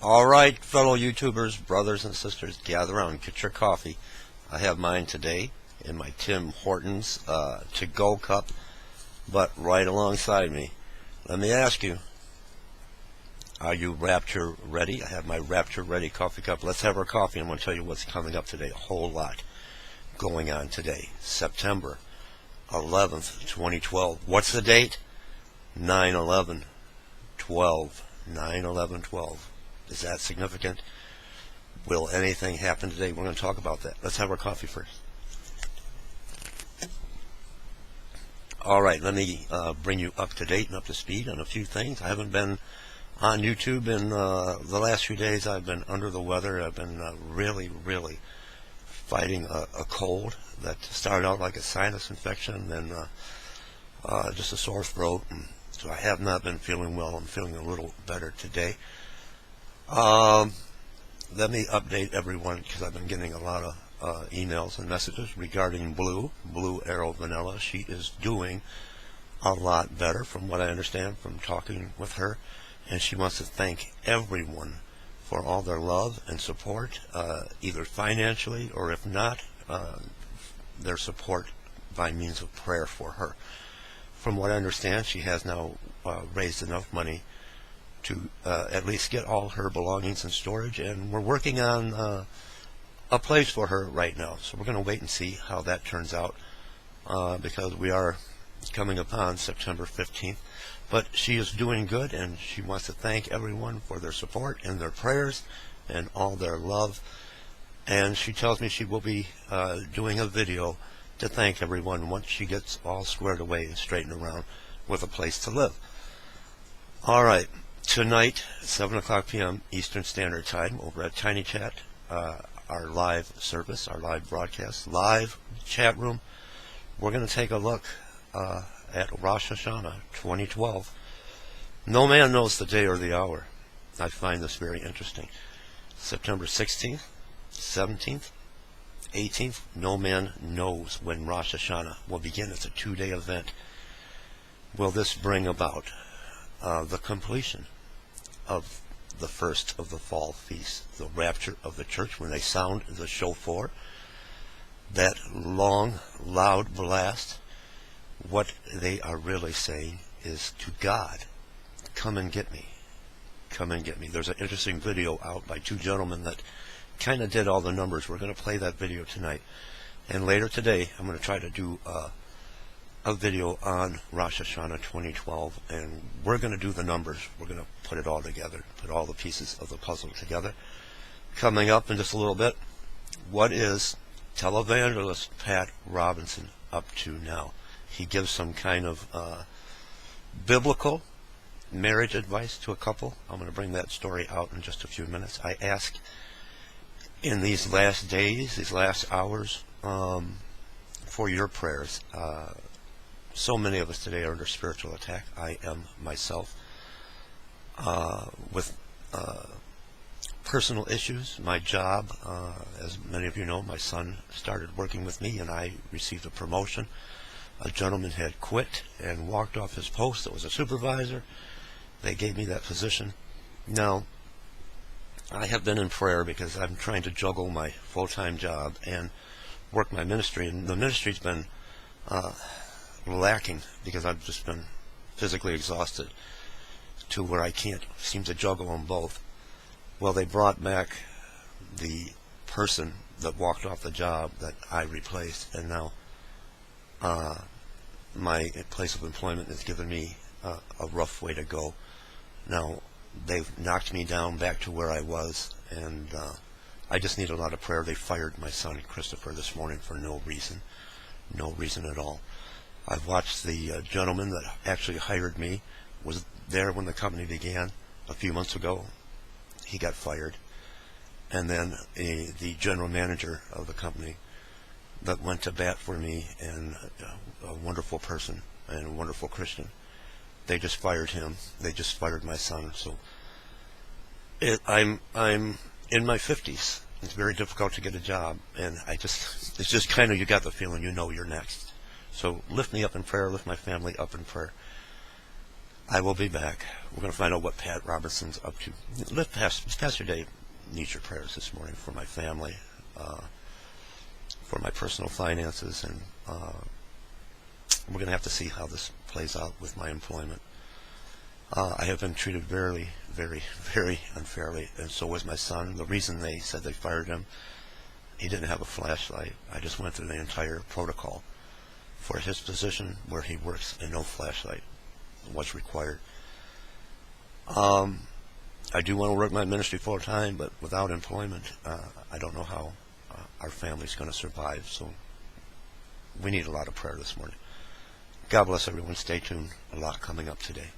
All right, fellow YouTubers, brothers and sisters, gather around, get your coffee. I have mine today in my Tim Hortons to-go cup, but right alongside me. Let me ask you, are you Rapture ready? I have my Rapture ready coffee cup. Let's have our coffee. I'm going to tell you what's coming up today. A whole lot going on today. September 11th, 2012. What's the date? 9/11/12. 9/11/12. Is that significant? Will anything happen today? We're going to talk about that. Let's have our coffee first. All right, let me bring you up to date and up to speed on a few things. I haven't been on YouTube in the last few days. I've been under the weather. I've been really fighting a cold that started out like a sinus infection, then just a sore throat. And so I have not been feeling well. I'm feeling a little better today. Let me update everyone because I've been getting a lot of emails and messages regarding Blue Arrow Vanilla. She is doing a lot better from what I understand from talking with her, and she wants to thank everyone for all their love and support, either financially or if not, their support by means of prayer for her. From what I understand, she has now raised enough money to at least get all her belongings in storage, and we're working on a place for her right now. So we're going to wait and see how that turns out because we are coming upon September 15th. But she is doing good, and she wants to thank everyone for their support and their prayers and all their love. And she tells me she will be doing a video to thank everyone once she gets all squared away and straightened around with a place to live. All right. Tonight, 7 o'clock p.m. Eastern Standard Time, over at Tiny Chat, our live service, our live broadcast, live chat room, we're going to take a look at Rosh Hashanah 2012. No man knows the day or the hour. I find this very interesting. September 16th, 17th, 18th, no man knows when Rosh Hashanah will begin. It's a 2-day event. Will this bring about the completion of the first of the fall feasts, the rapture of the church, when they sound the shofar, that long, loud blast? What they are really saying is to God, come and get me. Come and get me. There's an interesting video out by two gentlemen that kind of did all the numbers. We're going to play that video tonight. And later today, I'm going to try to do a video on Rosh Hashanah 2012, and we're going to do the numbers. We're going to put it all together, put all the pieces of the puzzle together. Coming up in just a little bit, what is televangelist Pat Robinson up to now? He gives some kind of biblical marriage advice to a couple. I'm going to bring that story out in just a few minutes. I ask in these last days, these last hours, for your prayers. So many of us today are under spiritual attack. I am myself, with personal issues. My job, as many of you know, my son started working with me and I received a promotion. A gentleman had quit and walked off his post that was a supervisor. They gave me that position. Now, I have been in prayer because I'm trying to juggle my full-time job and work my ministry, and the ministry's been lacking because I've just been physically exhausted to where I can't seem to juggle them both. Well, they brought back the person that walked off the job that I replaced, and now my place of employment has given me a rough way to go. Now, they've knocked me down back to where I was, and I just need a lot of prayer. They fired my son, Christopher, this morning for no reason at all. I've watched the gentleman that actually hired me, was there when the company began a few months ago. He got fired. And then the general manager of the company that went to bat for me, and a wonderful person and a wonderful Christian, they just fired him. They just fired my son. So I'm in my 50s. It's very difficult to get a job, and it's just kind of, you got the feeling you know you're next. So lift me up in prayer, lift my family up in prayer. I will be back. We're going to find out what Pat Robertson's up to. Pastor Dave needs your prayers this morning for my family, for my personal finances, and we're going to have to see how this plays out with my employment. I have been treated very, very, very unfairly, and so was my son. The reason they said they fired him, he didn't have a flashlight. I just went through the entire protocol for his position where he works, and no flashlight was required. I do want to work my ministry full time, but without employment, I don't know how our family's going to survive. So we need a lot of prayer this morning. God bless everyone. Stay tuned. A lot coming up today.